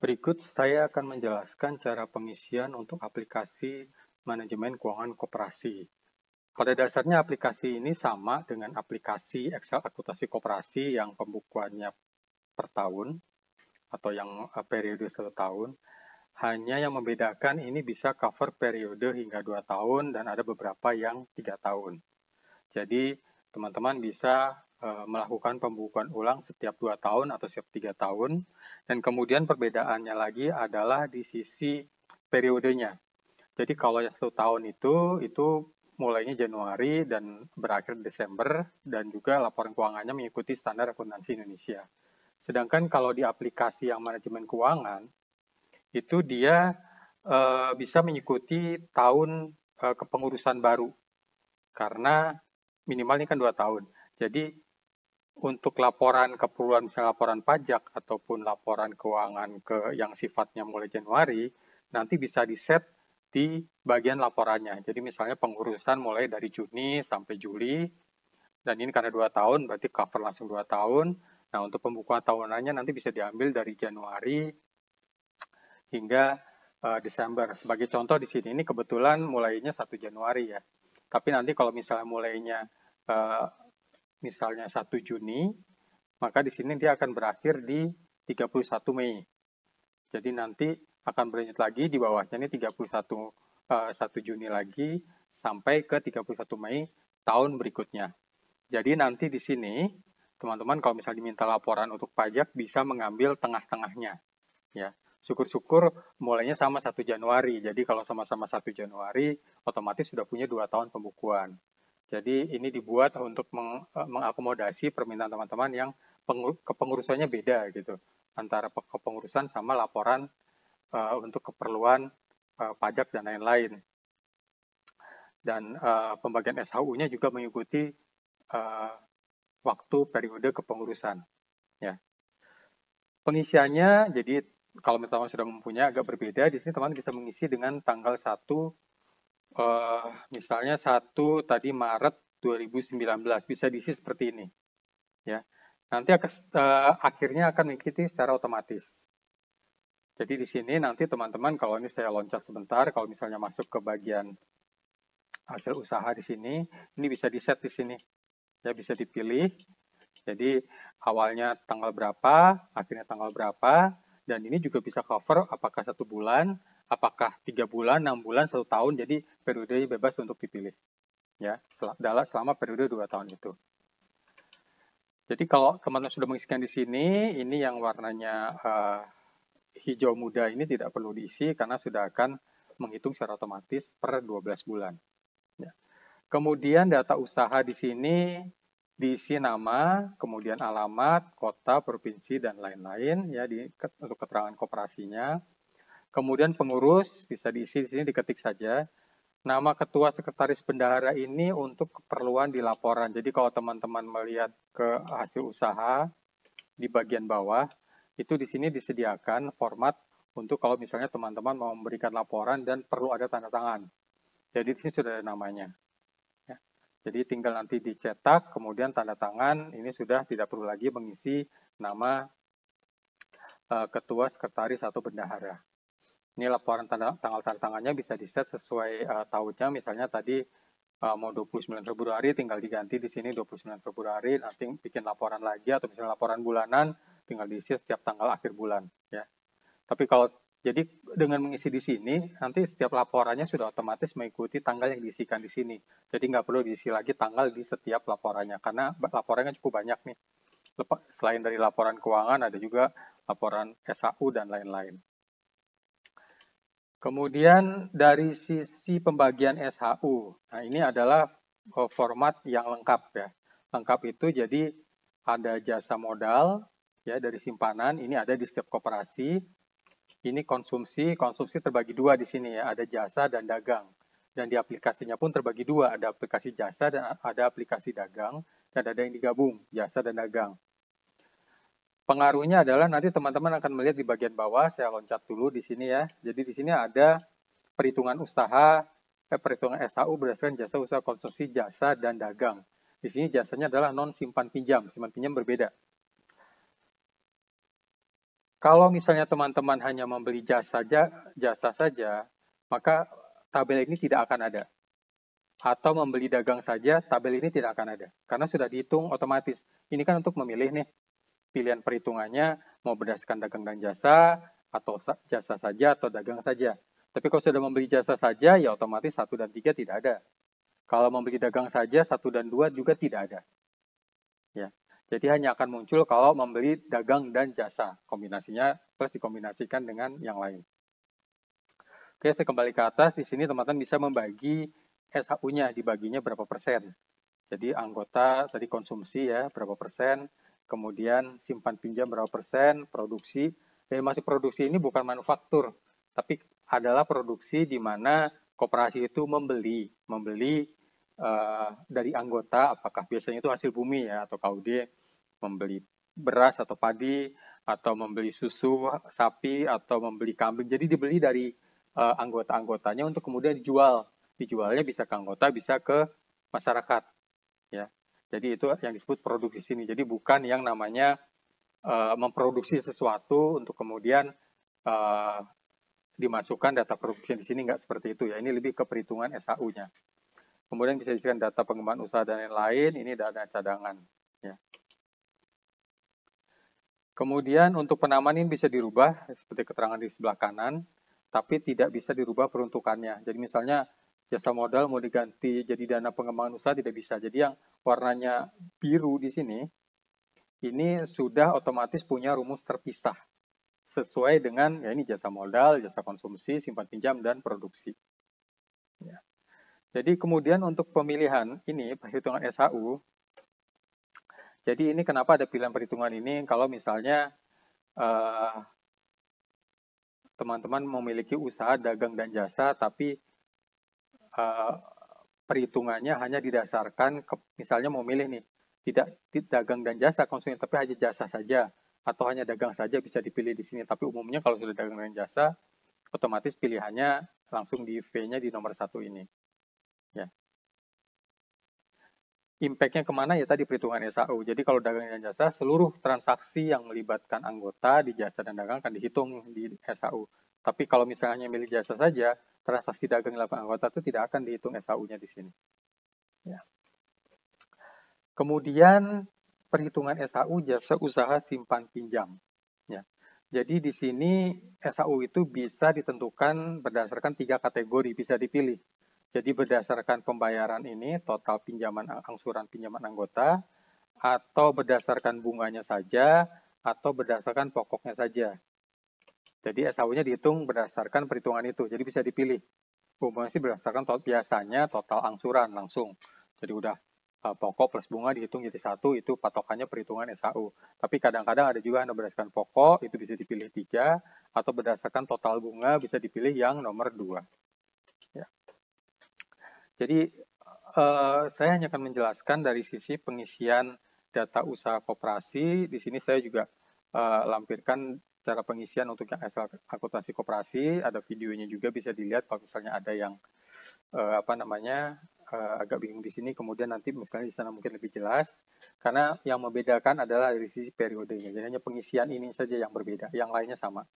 Berikut saya akan menjelaskan cara pengisian untuk aplikasi manajemen keuangan koperasi. Pada dasarnya aplikasi ini sama dengan aplikasi Excel akuntansi koperasi yang pembukuannya per tahun atau yang periode 1 tahun. Hanya yang membedakan ini bisa cover periode hingga 2 tahun dan ada beberapa yang 3 tahun. Jadi teman-teman bisa melakukan pembukuan ulang setiap 2 tahun atau setiap 3 tahun. Dan kemudian perbedaannya lagi adalah di sisi periodenya. Jadi kalau yang 1 tahun itu mulainya Januari dan berakhir Desember, dan juga laporan keuangannya mengikuti standar akuntansi Indonesia. Sedangkan kalau di aplikasi yang manajemen keuangan, itu dia bisa mengikuti tahun kepengurusan baru. Karena minimal ini kan 2 tahun. Jadi untuk laporan keperluan misalnya laporan pajak ataupun laporan keuangan yang sifatnya mulai Januari, nanti bisa di-set di bagian laporannya. Jadi misalnya pengurusan mulai dari Juni sampai Juli, dan ini karena 2 tahun, berarti cover langsung 2 tahun. Nah, untuk pembukuan tahunannya nanti bisa diambil dari Januari hingga Desember. Sebagai contoh di sini, ini kebetulan mulainya 1 Januari ya. Tapi nanti kalau misalnya mulainya misalnya 1 Juni, maka di sini dia akan berakhir di 31 Mei. Jadi nanti akan berlanjut lagi di bawahnya ini 1 Juni lagi sampai ke 31 Mei tahun berikutnya. Jadi nanti di sini teman-teman kalau misalnya diminta laporan untuk pajak bisa mengambil tengah-tengahnya. Ya, syukur-syukur mulainya sama 1 Januari. Jadi kalau sama-sama 1 Januari otomatis sudah punya 2 tahun pembukuan. Jadi ini dibuat untuk mengakomodasi permintaan teman-teman yang kepengurusannya beda gitu, antara kepengurusan sama laporan untuk keperluan pajak dan lain-lain. Dan pembagian SHU-nya juga mengikuti waktu periode kepengurusan. Ya. Pengisiannya, jadi kalau teman-teman sudah mempunyai agak berbeda, di sini teman bisa mengisi dengan tanggal 1 misalnya 1 tadi Maret 2019, bisa diisi seperti ini. Ya. Nanti akhirnya akan mengikuti secara otomatis. Jadi di sini nanti teman-teman, kalau ini saya loncat sebentar, kalau misalnya masuk ke bagian hasil usaha di sini, ini bisa di-set di sini. Ya, bisa dipilih. Jadi awalnya tanggal berapa, akhirnya tanggal berapa, dan ini juga bisa cover apakah 1 bulan, apakah 3 bulan, 6 bulan, 1 tahun, jadi periodenya bebas untuk dipilih. Ya, selama periode 2 tahun itu. Jadi kalau teman-teman sudah mengisikan di sini, ini yang warnanya hijau muda ini tidak perlu diisi karena sudah akan menghitung secara otomatis per 12 bulan. Ya. Kemudian data usaha di sini diisi nama, kemudian alamat, kota, provinsi, dan lain-lain ya untuk keterangan koperasinya. Kemudian pengurus bisa diisi di sini, diketik saja. Nama ketua sekretaris bendahara ini untuk keperluan di laporan. Jadi kalau teman-teman melihat ke hasil usaha di bagian bawah, itu di sini disediakan format untuk kalau misalnya teman-teman mau memberikan laporan dan perlu ada tanda tangan. Jadi di sini sudah ada namanya. Ya. Jadi tinggal nanti dicetak, kemudian tanda tangan, ini sudah tidak perlu lagi mengisi nama ketua sekretaris atau bendahara. Ini laporan tanggal tanda tangannya bisa di-set sesuai tahunnya, misalnya tadi mau 29 Februari tinggal diganti di sini 29 Februari, nanti bikin laporan lagi, atau misalnya laporan bulanan tinggal diisi setiap tanggal akhir bulan ya. Tapi kalau jadi dengan mengisi di sini nanti setiap laporannya sudah otomatis mengikuti tanggal yang diisikan di sini. Jadi nggak perlu diisi lagi tanggal di setiap laporannya karena laporannya cukup banyak nih. Selain dari laporan keuangan ada juga laporan SHU dan lain-lain. Kemudian dari sisi pembagian SHU, nah ini adalah format yang lengkap ya. Lengkap itu jadi ada jasa modal ya dari simpanan, ini ada di setiap koperasi. Ini konsumsi terbagi dua di sini ya, ada jasa dan dagang. Dan di aplikasinya pun terbagi dua, ada aplikasi jasa dan ada aplikasi dagang, dan ada yang digabung, jasa dan dagang. Pengaruhnya adalah nanti teman-teman akan melihat di bagian bawah, saya loncat dulu di sini ya. Jadi di sini ada perhitungan usaha, perhitungan SHU berdasarkan jasa usaha konsumsi, jasa, dan dagang. Di sini jasanya adalah non simpan pinjam berbeda. Kalau misalnya teman-teman hanya membeli jasa saja, maka tabel ini tidak akan ada. Atau membeli dagang saja, tabel ini tidak akan ada. Karena sudah dihitung otomatis. Ini kan untuk memilih nih, pilihan perhitungannya mau berdasarkan dagang dan jasa, atau jasa saja, atau dagang saja. Tapi kalau sudah membeli jasa saja, ya otomatis 1 dan 3 tidak ada. Kalau membeli dagang saja, 1 dan 2 juga tidak ada. Ya. Jadi hanya akan muncul kalau membeli dagang dan jasa. Kombinasinya plus dikombinasikan dengan yang lain. Oke, saya kembali ke atas. Di sini teman-teman bisa membagi SHU-nya, dibaginya berapa persen. Jadi anggota tadi konsumsi ya, berapa persen. Kemudian simpan pinjam berapa persen, produksi. Dan masuk produksi ini bukan manufaktur, tapi adalah produksi di mana koperasi itu membeli dari anggota, apakah biasanya itu hasil bumi ya, atau KUD, membeli beras atau padi, atau membeli susu sapi, atau membeli kambing. Jadi dibeli dari anggota-anggotanya untuk kemudian dijual. Dijualnya bisa ke anggota, bisa ke masyarakat. Ya. Jadi itu yang disebut produksi sini. Jadi bukan yang namanya memproduksi sesuatu untuk kemudian dimasukkan data produksi di sini, nggak seperti itu ya. Ini lebih ke perhitungan SHU-nya. Kemudian bisa diisikan data pengembangan usaha dan lain-lain. Ini dana cadangan. Ya. Kemudian untuk penamaan ini bisa dirubah seperti keterangan di sebelah kanan, tapi tidak bisa dirubah peruntukannya. Jadi misalnya jasa modal mau diganti jadi dana pengembangan usaha tidak bisa. Jadi yang warnanya biru di sini, ini sudah otomatis punya rumus terpisah. Sesuai dengan, ya ini jasa modal, jasa konsumsi, simpan pinjam, dan produksi. Ya. Jadi kemudian untuk pemilihan ini, perhitungan SHU, jadi ini kenapa ada pilihan perhitungan ini, kalau misalnya teman-teman memiliki usaha dagang dan jasa, tapi perhitungannya hanya didasarkan, misalnya mau milih nih, tidak dagang dan jasa konsumen, tapi hanya jasa saja, atau hanya dagang saja bisa dipilih di sini. Tapi umumnya kalau sudah dagang dan jasa, otomatis pilihannya langsung di V-nya di nomor 1 ini. Ya. Impact-nya kemana ya tadi perhitungan SHU. Jadi kalau dagang dan jasa, seluruh transaksi yang melibatkan anggota di jasa dan dagang akan dihitung di SHU. Tapi kalau misalnya milih jasa saja, transaksi dagang yang dilakukan anggota itu tidak akan dihitung SHU-nya di sini. Ya. Kemudian perhitungan SHU jasa usaha simpan pinjam. Ya. Jadi di sini SHU itu bisa ditentukan berdasarkan 3 kategori, bisa dipilih. Jadi berdasarkan pembayaran ini, total pinjaman angsuran pinjaman anggota, atau berdasarkan bunganya saja, atau berdasarkan pokoknya saja. Jadi SHU-nya dihitung berdasarkan perhitungan itu, jadi bisa dipilih. Umumnya sih berdasarkan biasanya total angsuran langsung. Jadi udah pokok plus bunga dihitung jadi 1, itu patokannya perhitungan SHU. Tapi kadang-kadang ada juga yang berdasarkan pokok, itu bisa dipilih 3, atau berdasarkan total bunga bisa dipilih yang nomor 2. Ya. Jadi saya hanya akan menjelaskan dari sisi pengisian data usaha koperasi. Di sini saya juga lampirkan cara pengisian untuk yang asal akuntansi koperasi. Ada videonya juga bisa dilihat kalau misalnya ada yang agak bingung di sini. Kemudian nanti misalnya di sana mungkin lebih jelas. Karena yang membedakan adalah dari sisi periodenya. Jadi hanya pengisian ini saja yang berbeda. Yang lainnya sama.